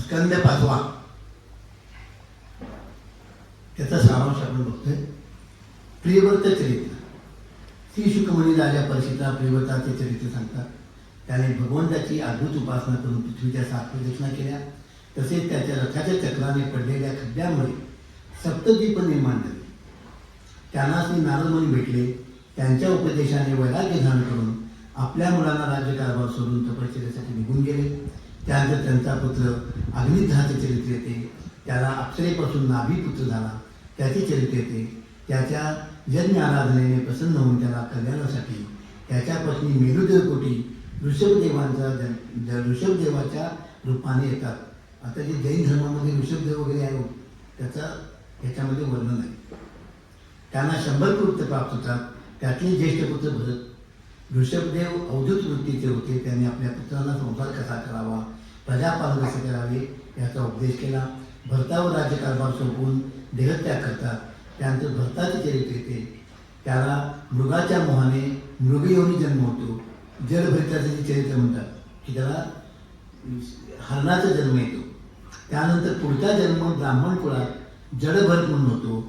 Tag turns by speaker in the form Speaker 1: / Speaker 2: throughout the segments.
Speaker 1: स्कंद 5वा त्याचा सारांश आपण बघतोय. प्रियव्रत चरित्र. श्री शुकमुनी राजा परीक्षितला प्रियव्रताचे चरित्र सांगतात. त्याने भगवंताची अद्भुत उपासना करून पृथ्वीच्या 7 प्रदक्षिणा केल्या. तसेच त्याच्या रथाच्या चक्राने पडलेल्या खड्ड्यामुळे सप्तद्वीप निर्माण झाले. त्यांना श्री नारदमुनी भेटले. त्यांच्या उपदेशाने वैराग्य धारण करून आपल्या मुलांना राज्यकारभार सोडून तपश्चर्येसाठी निघून गेले. त्यानंतर त्यांचा पुत्र अग्निध्राचे चरित्र येते. त्याला अप्सरेपासून नाभी पुत्र झाला त्याचे चरित्र येते. त्याच्या यज्ञ आराधनेने प्रसन्न होऊन त्याला कल्याणासाठी त्याच्या पत्नी मेरुदेवकोटी ऋषभदेवाच्या रूपाने येतात. आता जे जैन धर्मामध्ये ऋषभदेव वगैरे आहे त्याचं याच्यामध्ये वर्णन आहे. त्यांना 100 पुत्र प्राप्त होतात. त्यातले ज्येष्ठ पुत्र भरत. ऋषभदेव अवधूत वृत्तीचे होते. त्यांनी आपल्या पुत्रांना संसार कसा करावा, प्रजापालन कसे करावे याचा उपदेश केला. भरतावर राज्यकारभार सोपवून देहत्याग करतात. त्यानंतर भरताचे चरित्र येते. त्याला मृगाच्या मोहाने मृगयोनी जन्म होतो. जलभरिताचे जे चरित्र म्हणतात की त्याला हरणाचा जन्म येतो. त्यानंतर पुढचा जन्म ब्राह्मण कुळात जडभरत म्हणून होतो.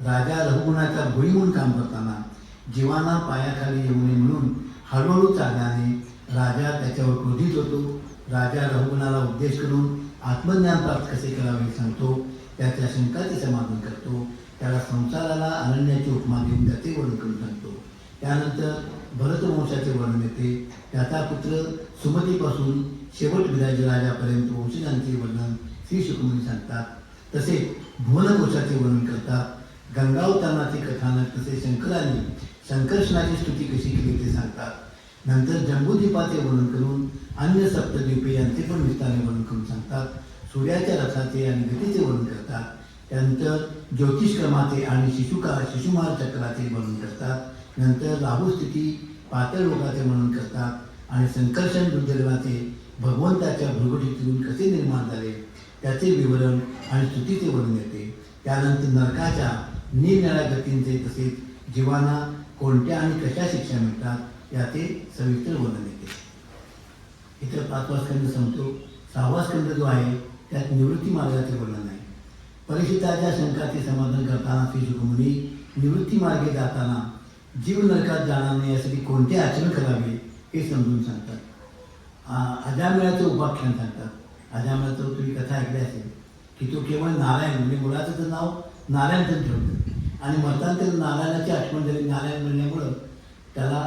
Speaker 1: राजा रघुगुणाचा भोई म्हणून काम करताना जीवांना पायाखाली येऊ नये म्हणून हळूहळू चालल्याने राजा त्याच्यावर क्रोधित होतो. राजा रघुगुणाला उपदेश करून आत्मज्ञान प्राप्त कसे करावे सांगतो. त्याच्या शंकाचे समाधान करतो. त्याला संसाराला अनन्याची उपमा देऊन त्याचे वर्णन करून सांगतो. त्यानंतर भरतवंशाचे वर्णन येते. त्याचा पुत्र सुमतीपासून शेवट विराजराजापर्यंत वंशजांचे वर्णन श्री शुकमुनी सांगतात. तसेच भुवनकोशाचे वर्णन करतात. गंगावतरणाचे कथानक तसेच शंकराने संकर्षणाची स्तुती कशी केली ते सांगतात. नंतर जंबूद्वीपाचे वर्णन करून अन्य सप्तद्वीपे यांचे पण विस्ताराने वर्णन करून सांगतात. सूर्याच्या रथाचे आणि गतीचे वर्णन करतात. त्यानंतर ज्योतिषक्रमाचे आणि शिशुमार चक्राचे वर्णन करतात. नंतर राहुस्थिती पातळ लोकाचे वर्णन करतात. आणि संकर्षण दुर्दैवाचे भगवंताच्या भृगुटीतून कसे निर्माण झाले त्याचे विवरण आणि स्तुतीचे वर्णन येते. त्यानंतर नरकाच्या निरनिराळ्या गतींचे तसेच जीवांना कोणत्या आणि कशा शिक्षा मिळतात याचे सविस्तर वर्णन येते. इतर 5वा स्कंद संपतो. 6वा स्कंद जो आहे त्यात निवृत्ती मार्गाचे वर्णन आहे. परीक्षिताच्या शंकाचे समाधान करताना श्री शुकमुनी निवृत्ती मार्गे जाताना जीव नरकात जाणार नाही यासाठी कोणते आचरण करावे हे समजून सांगतात. अजामिळाचं उपाख्यान सांगतात. अजामिळाचं तुम्ही कथा ऐकली असेल की तो केवळ नारायण म्हणजे मुलाचं तर नाव नारायण पण ठेवतं आणि मतांतर नारायणाची आठवण झाली. नारायण म्हणल्यामुळं त्याला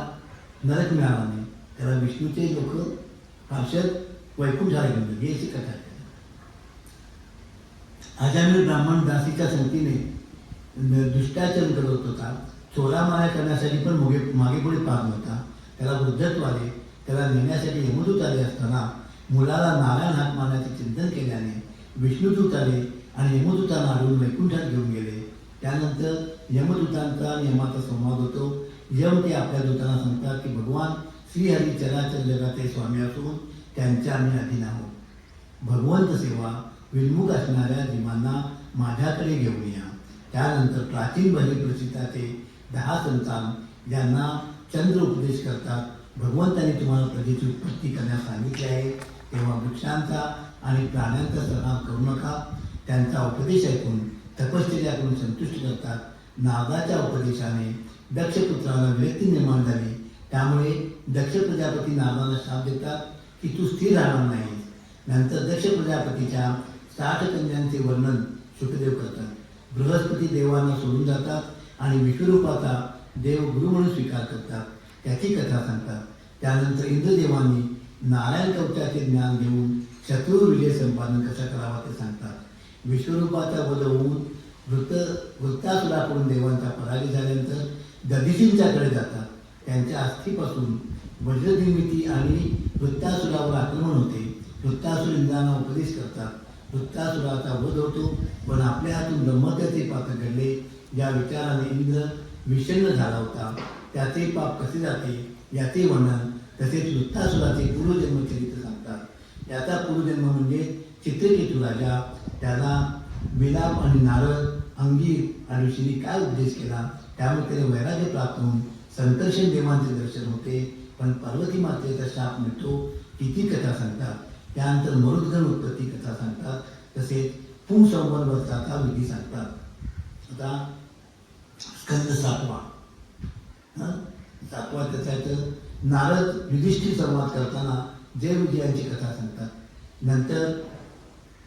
Speaker 1: नरक मिळाला नाही. त्याला विष्णूचे लोक पार्षद वैकुंठाला घेऊन गेले. ही अशी कथा आहे. अजामिळ ब्राह्मण दासीच्या संगतीने दुष्टाचरण करत होता. चोरामाऱ्या करण्यासाठी पण मागे पुढे पाहत नव्हता. त्याला वृद्धत्व आले. त्याला नेण्यासाठी यमदूत आले असताना मुलाला नारायण हाक मारण्याचे चिंतन केल्याने विष्णुदूत आले आणि यमदूतांना अडवून वैकुंठात घेऊन गेले. त्यानंतर यमदूतांचा आणि यमाचा संवाद होतो. यम ते आपल्या दूतांना सांगतात की भगवान श्रीहरी चराचर जगाचे स्वामी असून त्यांच्या आम्ही अधीन आहोत. भगवंत सेवा विन्मुख असणाऱ्या जीवांना माझ्याकडे घेऊन या. त्यानंतर प्राचीन बलिप्रचिताचे 10 संतान ज्यांना चंद्र उपदेश करतात. भगवंतांनी तुम्हाला प्रजेची उत्पत्ती करण्यास सांगितले आहे तेव्हा वृक्षांचा आणि प्राण्यांचा सन्मान करू नका. त्यांचा उपदेश ऐकून तपश्चर्या करून संतुष्ट करतात. नारदाच्या उपदेशाने दक्षपुत्राला विरक्ती निर्माण झाली. त्यामुळे दक्ष प्रजापती नारदाला शाप देतात की तू स्थिर राहणार नाही. नंतर दक्ष प्रजापतीच्या 60 कन्यांचे वर्णन शुकदेव करतात. बृहस्पती देवांना सोडून जातात आणि विश्वरूपाचा देव गुरु म्हणून स्वीकार करतात. त्याची कथा सांगतात. त्यानंतर इंद्रदेवांनी नारायण कवचाचे ज्ञान घेऊन शत्रू विजय संपादन कसा करावा ते सांगतात. विश्वरूपाचा वध होऊन वृत्तासुराकडून देवांचा पराजय झाल्यानंतर दधिशींच्याकडे जातात. त्यांच्या अस्थीपासून वज्रनिर्मिती आणि वृत्तासुरावर आक्रमण होते. वृत्तासुर इंद्रांना उपदेश करतात. वृत्तासुराचा वध होतो पण आपल्या हातून ब्रह्मत्याचे पाप घडले. या विचाराने इंद्र विषण्ण झाला होता. त्याचे पाप कसे जाते याचे वर्णन तसेच वृत्तासुराचे पूर्वजन्मचरित्र सांगतात. याचा पूर्वजन्म म्हणजे चित्रकेतू राजा. त्याला विलाप आणि नारद अंगीर आणि ऋषींनी काय उपदेश केला त्यामुळे त्याला वैराग्य प्राप्त होऊन संकर्षण देवांचे दर्शन होते. पण पार्वती मातेचा शाप मिळतो. किती कथा सांगतात. त्यानंतर मरुद्गण उत्पत्ती कथा सांगतात. तसेच पुंसंवरचा विधी सांगतात. आता स्कंद 7वा त्याचा नारद युधिष्ठिर संवाद करताना जय विजयांची कथा सांगतात. नंतर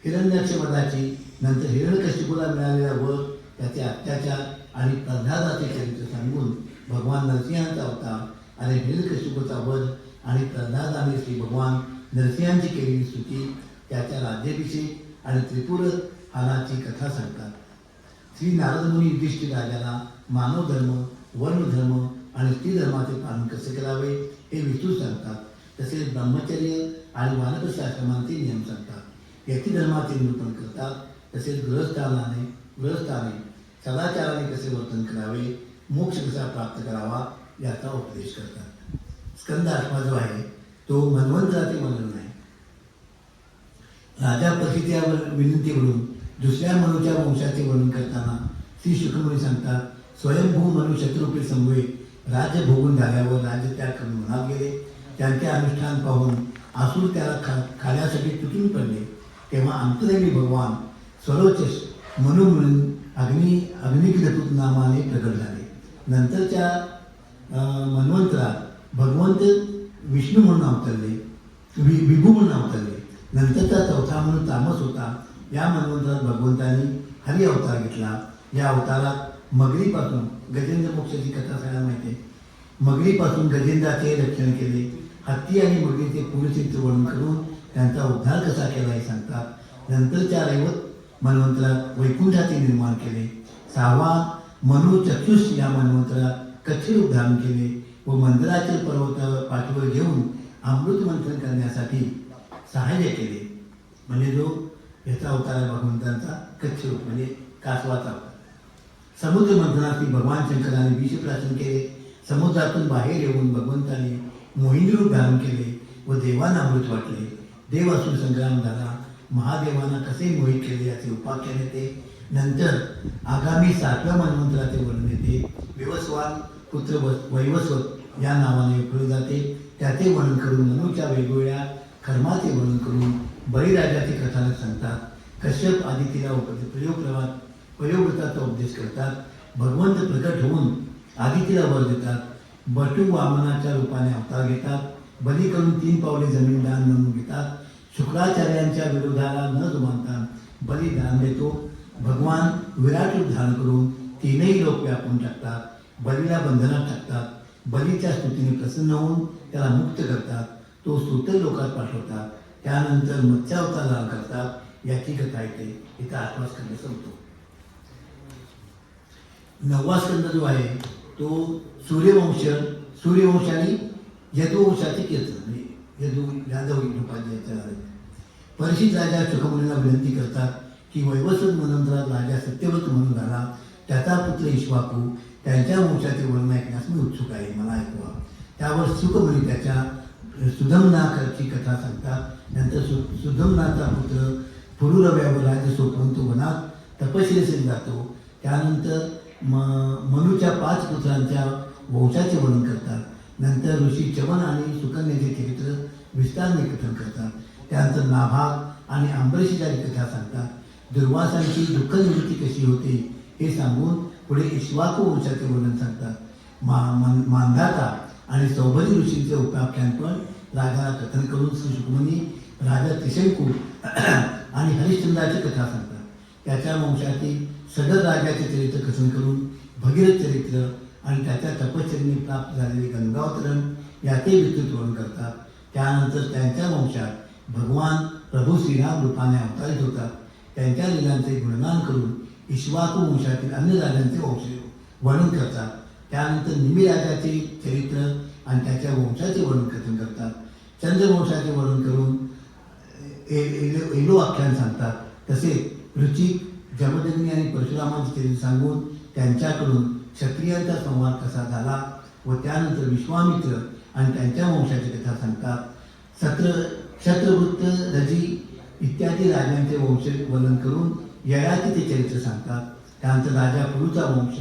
Speaker 1: हिरण्याक्ष वधाची, नंतर हिरण्यकशिपूला मिळालेला वर, त्याचे अत्याचार आणि प्रल्हादाचे चरित्र सांगून भगवान नरसिंहांचा अवतार आणि हिरण्यकशिपूचा वध आणि प्रल्हादाने श्री भगवान नरसिंहांची केलेली स्तुती, त्याच्या राज्याभिषेक आणि त्रिपुर हानाची कथा सांगतात. श्री नारदमुनी युधिष्ठिर राजाला मानव धर्म, वर्ण धर्म आणि स्त्री धर्माचे पालन कसे करावे हे विस्तृत सांगतात. तसेच ब्रह्मचर्य आणि वानप्रस्थ आश्रमांचे नियम सांगतात. यती धर्माचे निरूपण करतात. तसेच गृहस्थाने सदाचाराने कसे वर्तन करावे, मोक्ष कसा प्राप्त करावा याचा उपदेश करतात. स्कंद 8वा जो आहे तो मन्वंतराचे वर्णन आहे. राजा परीक्षितावर विनंतीवरून दुसऱ्या मनुच्या वंशाचे वर्णन करताना श्री शुकमुनी सांगतात, स्वयंभू मनु शत्रुपे संभवे राज्य भोगून झाल्यावर राज्य त्याग करून मनात गेले. त्यांचे अनुष्ठान पाहून आसूर त्याला खाण्यासाठी तुटून पडले. तेव्हा अंतरेमी भगवान स्वरोचस मनु म्हणून अग्निकिलपूत नामाने प्रकट झाले. नंतरच्या मन्वंतरात भगवंत विष्णू म्हणून अवतरले, विभू म्हणून अवतरले. नंतरचा चौथा म्हणून तामस होता. या मन्वंतरात भगवंतांनी हरी अवतार घेतला. या अवतारात मगरीपासून गजेंद्र मोक्षाची कथा सगळ्यांना माहिती आहे. मगरीपासून गजेंद्राचे रक्षण केले. हत्ती आणि मगरीचे पुरुषींचे वर्णन करून त्यांचा उद्धार कसा केला हे सांगतात. नंतरच्या रैवत मन्वंतरात वैकुंठाचे निर्माण केले. 6वा मनु चक्षुष या मन्वंतरात कच्छ रूप धारण केले व मंदिराचे पर्वत पाठीवर घेऊन अमृत मंथन करण्यासाठी सहाय्य केले. म्हणजे जो याचा अवतार आहे भगवंतांचा कच्छ रूप म्हणजे कासवाचा अवतार. समुद्र मंथनात भगवान शंकराने विष प्राशन केले. समुद्रातून बाहेर येऊन भगवंताने मोहिनी रूप धारण केले व देवांना अमृत वाटले. देव असून संग्राम झाला. महादेवांना कसे मोहित केले याचे उपाख्यान येते. नंतर आगामी 7व्या मन्वंतराचे वर्णन येते. विवस्वान पुत्र वैवस्वत या नावाने ओळखले जाते. त्याचे वर्णन करून मनुच्या वेगवेगळ्या कर्माचे वर्णन करून बळीराजाची कथानक सांगतात. कश्यप आदितीला प्रयोगव्रताचा उपदेश करतात. भगवंत प्रकट होऊन आदितीला वर देतात. बटू वामनाच्या रूपाने अवतार घेतात. बली करून 3 पावले जमीन दान म्हणून घेतात. शुक्राचार्यांच्या विरोधाला न जुमानता बली दान देतो. भगवान विराट रूप धारण करून 3ही लोक व्यापून टाकतात. बलीला बंधनात टाकतात. बलीच्या स्तुतीने प्रसन्न होऊन त्याला मुक्त करतात. तो सूत्र लोकात पाठवतात. त्यानंतर मत्स्यावतार धारण करतात. याची कथा येते. इथं 8वा स्कंद संपतो. 9वा स्कंद जो आहे तो सूर्यवंश आणि यदुवंशाचे कीर्तन म्हणजे यादव रूपाचे. परीक्षित राजा शुकमुनीला विनंती करतात की वैवस्वत मन्वंतरात राजा सत्यव्रत म्हणून झाला. त्याचा पुत्र इक्ष्वाकू, त्यांच्या वंशाचे वर्णन ऐकण्यास मी उत्सुक आहे, मला ऐकवा. त्यावर शुकमुनी त्याच्या सुधम्नाची कथा सांगतात. नंतर सुधम्नाचा पुत्र पुरुरव्यावर राज्य सोपवून तो वनात तपश्चर्येसाठी जातो. त्यानंतर मनुच्या 5 पुत्रांच्या वंशाचे वर्णन करतात. नंतर ऋषी चवन आणि सुकन्याचे चरित्र विस्ताराने कथन करतात. त्यानंतर नाभाग आणि अंबरीषीची कथा सांगतात. दुर्वासांची दुःखनिवृत्ती कशी होते हे सांगून पुढे इक्ष्वाकू वंशाचे वर्णन सांगतात. मांधाता आणि सौभरी ऋषींचे उपाख्यान पण राजाला कथन करून श्री शुकमुनी राजा त्रिशंकू आणि हरिश्चंद्राची कथा सांगतात. त्याच्या वंशातील सगळ राजाचे चरित्र कथन करून भगीरथ चरित्र आणि त्याच्या तपश्चर्येने प्राप्त झालेले गंगावतरण याचे विस्तृत वर्णन करतात. त्यानंतर त्यांच्या वंशात भगवान प्रभू श्रीराम रूपाने अवतरित होतात. त्यांच्या लीलांचे गुणगान करून इक्ष्वाकू वंशातील अन्य राजांचे वंश वर्णन करतात. त्यानंतर निमिराजाचे चरित्र आणि त्याच्या वंशाचे वर्णन कथन करतात. चंद्रवंशाचे वर्णन करून एलो आख्यान सांगतात. तसेच ऋचिक, जमदग्नी आणि परशुरामाचे चरित्र सांगून त्यांच्याकडून क्षत्रियांचा संवाद कसा झाला व त्यानंतर विश्वामित्र आणि त्यांच्या वंशाची कथा सांगतात. शत्रवृत्त, रजी इत्यादी राजांचे वंश वर्णन करून ययातीचे चरित्र सांगतात. त्यानंतर राजा पुरुचा वंश,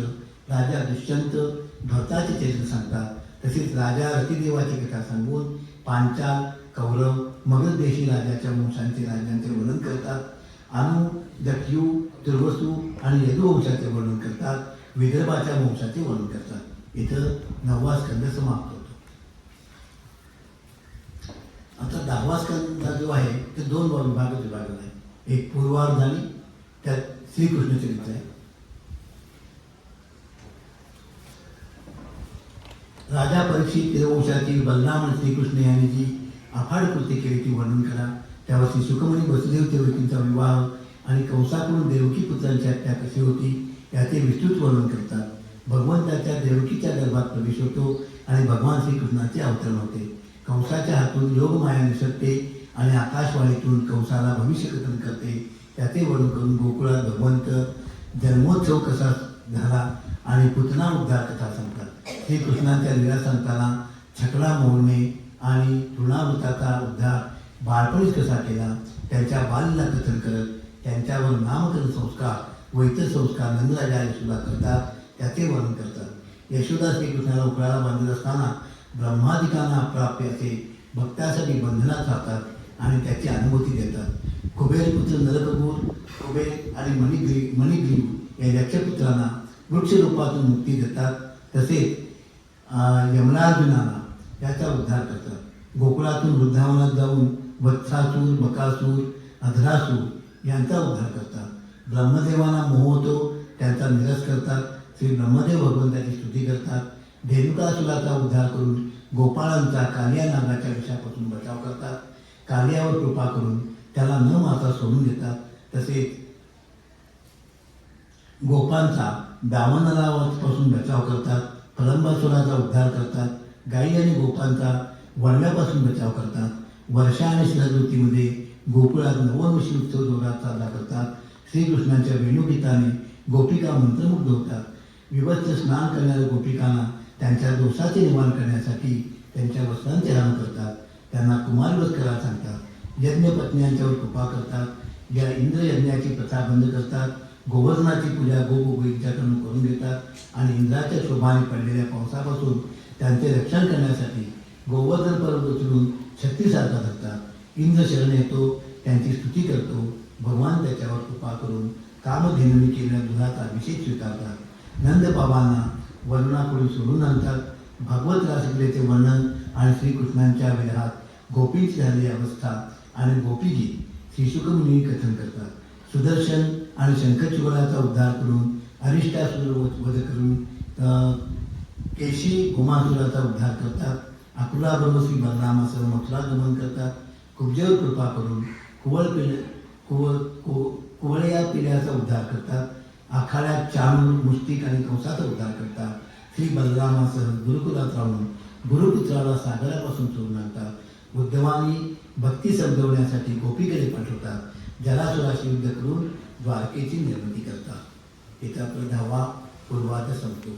Speaker 1: राजा दुष्यंत, भरताचे चरित्र सांगतात. तसेच राजा रतिदेवाची कथा सांगून पांचाल, कौरव मगध देशी राजाच्या राज्यांचे वर्णन करतात. अनु, दक्षयू, तुर्वसू आणि यदुवंशाचे वर्णन करतात. विदर्भाच्या वंशाचे वर्णन करतात. इथं 9वा स्कंद समाप्त होतो. आता 10वा स्कंद जो आहे ते 2 विभागात विभागला आहे. एक पूर्वार्ध आणि त्यात श्रीकृष्ण चरित्र आहे. राजा परीक्षित यदुवंशातील बलराम आणि श्रीकृष्ण यांनी जी अफाट कृती केली ती वर्णन करा. त्यावर सुखमणी वसुदेव देवकींचा विवाह आणि कंसाकडून देवकी पुत्रांची हत्या कशी होती याचे विस्तृत वर्णन करतात. भगवंताच्या देवकीच्या गर्भात प्रवेश होतो आणि भगवान श्रीकृष्णाचे अवतरण होते. कंसाच्या हातून योगमाया निसटते आणि आकाशवाणीतून कंसाला भविष्य कथन करते. त्याचे वर्णन करून गोकुळात भगवंत जन्मोत्सव कसा झाला आणि पुतना उद्धार कथा सांगतात. श्रीकृष्णाच्या लीला सांगताना छकडा मोडणे आणि तृणावृताचा उद्धार बाळपणीच कसा केला त्यांच्या बालीला कथन करत त्यांच्यावर नामकरण संस्कार व इतर संस्कार नंदराजा यशोदा करतात त्याचे वर्णन करतात. यशोदा श्रीकृष्णाला उकळाला बांधत असताना ब्रह्मादिकांना प्राप्य असे भक्तासाठी बंधनात राहतात आणि त्याची अनुभूती देतात. कुबेरपुत्र नरकपूर कुबेर आणि मणिग्रीव या यक्षपुत्रांना वृक्षरूपातून मुक्ती देतात. तसेच यमरार्जुनाला याचा उद्धार करतात. गोकुळातून वृंदावनात जाऊन वत्सासूर, बकासूर, अधरासूर यांचा उद्धार करतात. ब्रह्मदेवांना मोह होतो त्यांचा निरस करतात. श्री ब्रह्मदेव भगवंताची स्तुती करतात. धेनुकासुराचा उद्धार करून गोपाळांचा कालिया नागाच्या विषापासून बचाव करतात. कालियावर कृपा करून त्याला न माता सोडून देतात. तसेच गोपांचा दावनरावापासून बचाव करतात. प्रलंबासुराचा उद्धार करतात. गायी आणि गोपांचा वणव्यापासून बचाव करतात. वर्षा आणि शरद ऋतूमध्ये गोकुळात नववर्षी उत्सव जोरात साजरा करतात. श्रीकृष्णाच्या वेणुगीताने गोपिका मंत्रमुग्ध होतात. विवस्त्र स्नान करणाऱ्या गोपिकांना त्यांच्या दोषाचे निवारण करण्यासाठी त्यांच्या वस्त्रांचे हरण करतात. त्यांना कुमारव्रत करायला सांगतात. यज्ञपत्न्यांच्यावर कृपा करतात. या इंद्रयज्ञाची प्रथा बंद करतात. गोवर्धनाची पूजा गोपिकांकडून करून घेतात आणि इंद्राच्या शोभाने पडलेल्या पावसापासून त्यांचे रक्षण करण्यासाठी गोवर्धन पर्वत उचलून शक्तीसारखा धरतात. इंद्र शरण येतो, त्यांची स्तुती करतो. भगवान त्याच्यावर कृपा करून कामधेनुने केलेल्या दुधाचा अभिषेक स्वीकारतात. नंदबाबांना वर्णनापुढे सोडून आणतात. भागवत रासलीलेचे वर्णन आणि श्रीकृष्णांच्या विरहात गोपींची झालेली अवस्था आणि गोपीगीत श्रीशुकमुनी कथन करतात. सुदर्शन आणि शंखचूडाचा उद्धार करून अरिष्टासुर वध करून केशी गोमासुराचा उद्धार करतात. अकुलाबरोबर श्री बलरामासह मथुरा गमन करतात. कुब्जेवर कृपा करून कुवळया पिल्याचा उद्धार करतात. आखाड्यात चाणूर, मुष्टिक आणि कंसाचा उद्धार करतात. श्री बलरामासह गुरुकुलात राहून गुरुपुत्राला सागरापासून सोडून आणतात. उद्धवानी भक्ती समजवण्यासाठी गोपीकडे पाठवतात. जलासुराशी युद्ध करून द्वारकेची निर्मिती करतात. इथं आपला 10वा पूर्वार्ध संपतो.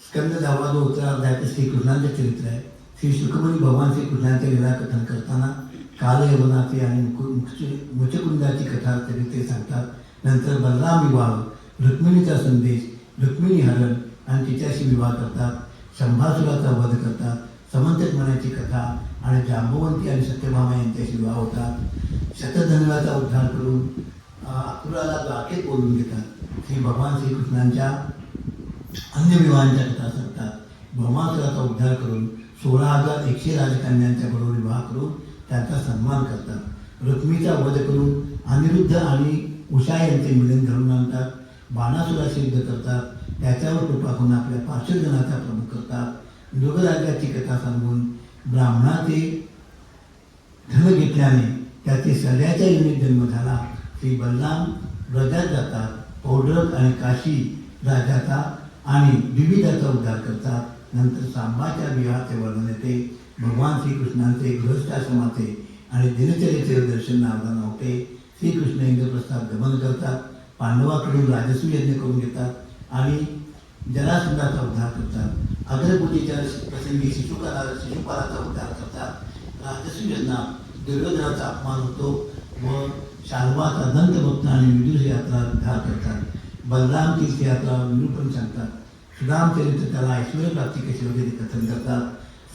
Speaker 1: स्कंद 10वा जो उत्तरार्धात श्रीकृष्णांचे चरित्र आहे. श्री सुखमणी भगवान श्रीकृष्णांचे लीला कथन करताना कालयवनाचे आणि मुचकुंदाची कथा चरित्रे सांगतात. नंतर बलराम विवाह, रुक्मिणीचा संदेश, रुक्मिणी हरण आणि तिच्याशी विवाह करतात. शंभासुराचा वध करतात. समंतकमण्याची कथा आणि जांबवंती आणि सत्यभामा यांच्याशी विवाह होतात. शतधन्वाचा उद्धार करून अक्रूराला द्वारकेत बोलून घेतात. श्री भगवान श्रीकृष्णांच्या अन्य विवाहांच्या कथा सांगतात. भौमासुराचा उद्धार करून 16,100 राजकन्यांच्या बरोबर विवाह करून त्यांचा सन्मान करतात. रुक्मीचा वध करून अनिरुद्ध आणि उषा यांचे मिलन घडवून आणतात. बाणासुराशी युद्ध करतात. त्याच्यावर कृपा करून आपल्या पार्श्वजनाचा प्रमुख करतात. मृगराजाची कथा सांगून ब्राह्मणाचे धन घेतल्याने त्याचे सगळ्याच्या युनित जन्म झाला. श्री बलराम व्रजात जातात. पौंड्रक आणि काशी राजाचा आणि विविधाचा उद्धार करतात. नंतर सांबाच्या विवाहाचे वर्णन येते. भगवान श्रीकृष्णांचे गृहस्थाश्रमाचे आणि दिनचर्येचे दर्शन नावाला होते. श्रीकृष्ण इंद्रप्रस्थात गमन करतात. पांडवाकडून राजसूय यज्ञ करून घेतात आणि जरासंधाचा उद्धार करतात. अग्रपूजेच्या प्रसंगी शिशुपालाचा उद्धार करतात. राजसूय यज्ञात दुर्योधनाचा अपमान होतो व शाल्वाचा दंतभक्त आणि विदुष यात्रा उद्धार करतात. बलराम तीर्थयात्रा निरूपण सांगतात. सुदामचरित्र त्याला ऐश्वर्य प्राप्ती कशी वगैरे कथन करतात.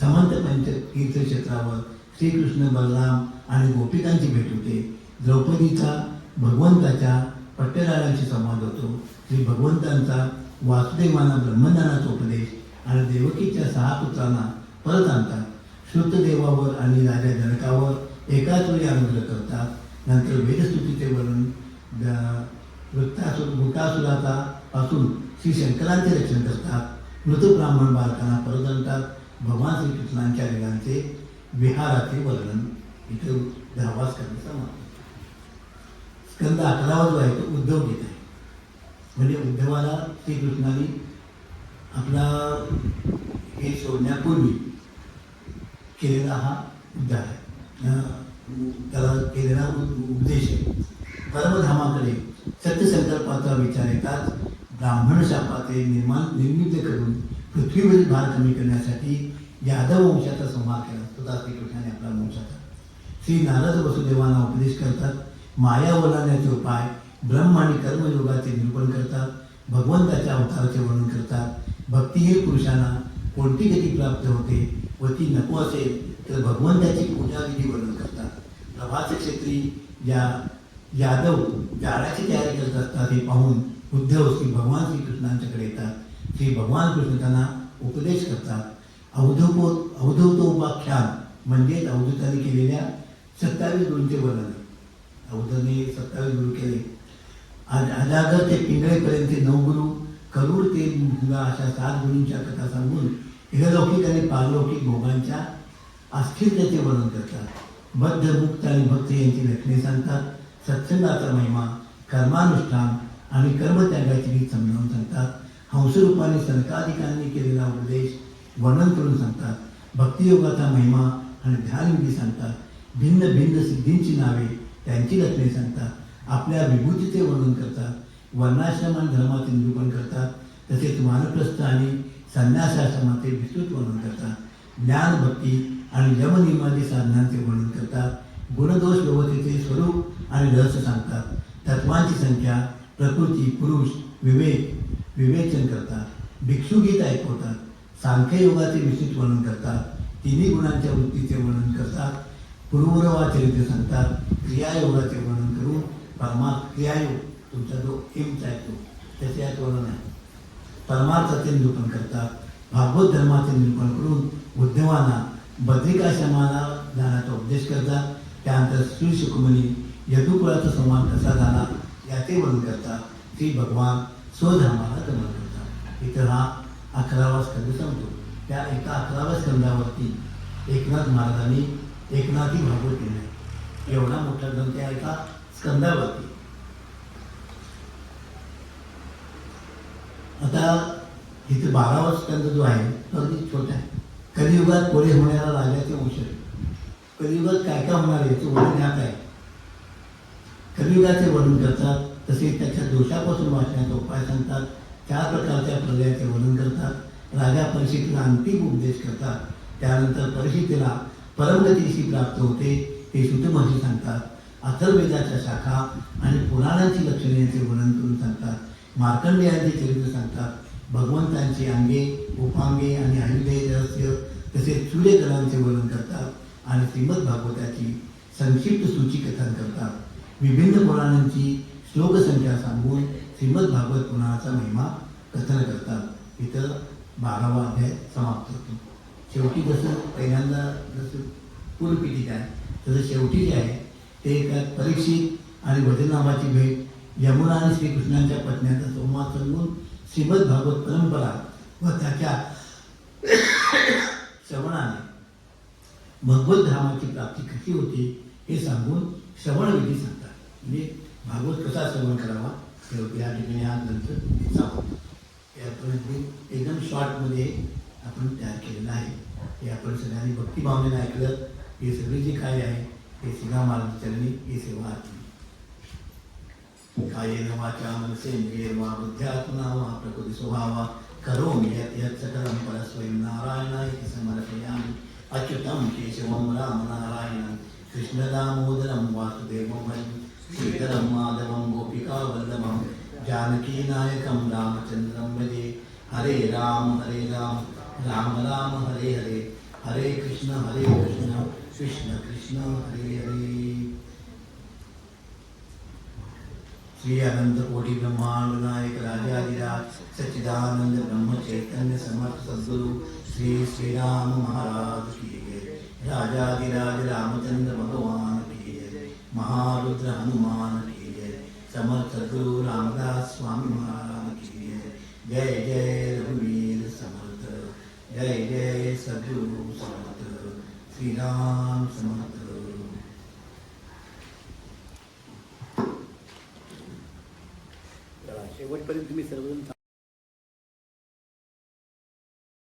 Speaker 1: समंत पंच तीर्थक्षेत्रावर श्रीकृष्ण बलराम आणि गोपिकांची भेट होते. द्रौपदीचा भगवंताच्या पट्टेदारांशी संवाद होतो. श्री भगवंतांचा वासुदेवांना ब्रह्मज्ञानाचा उपदेश आणि देवकीच्या 6 पुत्रांना परत आणतात. श्रुतदेवावर आणि राजा जनकावर एकाच वेळी अनुग्रह करतात. नंतर वेदस्तुतीचे वर्णन वृत्तासुराचा पासून श्री शंकरांचे रक्षण करतात. मृत ब्राह्मण बालकांना परत आणतात. भगवान श्रीकृष्णांच्या लीलांचे विहाराचे वर्णन इथे 10वा स्कंद समाप्त. स्कंद 11वा जो आहे तो उद्धव गीत आहे. म्हणजे उद्धवाला श्रीकृष्णाने आपला हे सोडण्यापूर्वी केलेला हा उद्धार आहे. त्याला केलेला उपदेश आहे. परमधामाकडे सत्यसंकल्पाचा विचार येताच ब्राह्मण शापाचे निर्मिती करून पृथ्वीवरील भार कमी करण्यासाठी यादव वंशाचा संहार केला. सुद्धा श्रीकृष्णाने आपला वंशाचा श्री नारद वसुदेवांना उपदेश करतात. माया ओलांडण्याचे उपाय, ब्रह्म आणि कर्मयोगाचे निरूपण करतात. भगवंताच्या अवताराचे वर्णन करतात. भक्तिहीन पुरुषांना कोणती गती प्राप्त होते व ती नको असेल तर भगवंताची पूजाविधी वर्णन करतात. प्रभास क्षेत्री यादव जाळ्याची तयारी करत असतात हे पाहून उद्धव श्री भगवान श्रीकृष्णांच्याकडे येतात. श्री भगवान कृष्ण त्यांना उपदेश करतात. अवधूतोपाख्यान म्हणजेच अवधूताने केलेल्या 27 गुरूंचे वर्णन. अवधूताने 27 गुरु केले. अजागर ते पिंगळेपर्यंत 9 गुरु, करूर ते मुलगा अशा 7 गुरूंच्या कथा सांगून इहलौकिक आणि पारलौकिक भोगांच्या अस्थिरतेचे वर्णन करतात. बद्ध, मुक्त आणि भक्त यांची लक्षणे सांगतात. सत्संगाचा महिमा, कर्मानुष्ठान आणि कर्मत्यागाची रीत समजावून सांगतात. हंसरूपाने सनकादिकांनी केलेला उपदेश वर्णन करून सांगतात. भक्तियोगाचा महिमा आणि ध्यानविधी सांगतात. भिन्न भिन्न सिद्धींची नावे, त्यांची लक्षणे सांगतात. आपल्या विभूतीचे वर्णन करतात. वर्णाश्रम आणि धर्माचे निरूपण करतात. तसेच वानप्रस्थ आणि संन्यासाश्रमाचे विस्तृत वर्णन करतात. ज्ञान, भक्ती आणि यमनियमादी साधनांचे वर्णन करतात. गुणदोष व्यवस्थेचे स्वरूप आणि रहस्य सांगतात. तत्वांची संख्या, प्रकृती, पुरुष, विवेचन करतात. भिक्षुगीत ऐकवतात. सांख्ययोगाचे विस्तृत वर्णन करतात. तिन्ही गुणांच्या वृत्तीचे वर्णन करतात. पूर्वरवाचरित्र सांगतात. क्रियायोगाचे वर्णन करून क्रियायोग तुमचा जो एमचा आहे तो त्याचे यात वर्णन आहे. परमार्थाचे निरूपण करतात. भागवत धर्माचे निरूपण करून उद्धवांना बद्रिकाश्रमाला जाण्याचा उपदेश करतात. त्यानंतर श्री शुकमुनी यदुकुळाचा संवाद कसा झाला याचे वर्णन करतात. श्री भगवान स्वधर्माला दमन करतात. इथं हा 11वा स्कंद संपतो. त्या एका 11व्या स्कंदावरती एकनाथ महाराजांनी एकनाथी भागवत केलं. एवढा मोठा ग्रंथ आहे एका स्कंदावरती. आता इथं 12वा स्कंद जो आहे तो अगदी छोटा आहे. कलियुगात पुढे होणारा राजाचे वंश. कलियुगात काय काय होणार आहे याचं वर्णन ह्यात आहे. कलियुगाचे वर्णन करतात. तसेच त्याच्या दोषापासून वाचण्याचा उपाय सांगतात. 4 प्रकारच्या प्रलयाचे वर्णन करतात. राजा परीक्षितीला अंतिम उपदेश करतात. त्यानंतर परीक्षितीला परमगतीशी प्राप्त होते ते सूत महर्षी सांगतात. अथर्ववेदाच्या शाखा आणि पुराणांची लक्षणे याचे वर्णन करून सांगतात. मार्कंडेयांचे चरित्र सांगतात. भगवंतांची अंगे, उपांगे आणि आयुधे, रहस्य तसेच सूर्यकलांचे वर्णन करतात. आणि श्रीमद भागवताची संक्षिप्त सूची कथन करतात. विभिन्न पुराणांची श्लोकसंख्या सांगून श्रीमद भागवत पुराणाचा महिमा कथन करतात. इथं 12वा अध्याय समाप्त होतो. शेवटी जसं पहिल्यांदा जसं पूर्वपीठिका आहे तसं शेवटी जे आहे ते एका परीक्षित आणि वजनामाची भेट, यमुना आणि श्रीकृष्णांच्या पत्न्यांचा संवाद सांगून श्रीमद भागवत परंपरा व त्याच्या श्रवणाने भगवत धामाची प्राप्ती कशी होती हे सांगून श्रवणविधी सांगतात. म्हणजे भागवत कसा श्रवण करावा ते या ठिकाणी हा ग्रंथ सांगतो. हे आपण एकदम शॉर्टमध्ये आपण तयार केलेलं आहे. हे आपण सगळ्यांनी भक्तिभावनेने ऐकलं. हे सगळे जे काय आहे हे सिगा महाराजांनी ही सेवा आली. कायेन वाचा मनसेंद्रियेर्वा वा बुद्ध्यात्मना वा प्रकृती स्वभावा करोमि यत् सकलं परस्मै नारायणाय समर्पयामि. अच्युतं केशवं रामनारायणं कृष्णदामोदरं वासुदेवं भजे श्रीधरं माधवं गोपिकावल्लभं जानकीनायकं रामचन्द्रं भजे हरे राम राम राम हरे हरे हरे कृष्ण कृष्ण कृष्ण हरे हरे. श्री अनंत कोटि ब्रह्मांड नायक राजाधिराज सच्चिदानंद ब्रह्म चैतन्य समर्थ सद्गुरु श्री श्री राम महाराज की जय. राजाधिराज रामचंद्र भगवान की जय. महारुद्र हनुमान की जय. समर्थ सद्गुरु रामदास स्वामी महाराज की जय. जय जय रघुवीर समर्थ. जय जय सद्गुरु समर्थ. श्री राम समर्थ.
Speaker 2: शेवटपर्यंत तुम्ही सर्वजण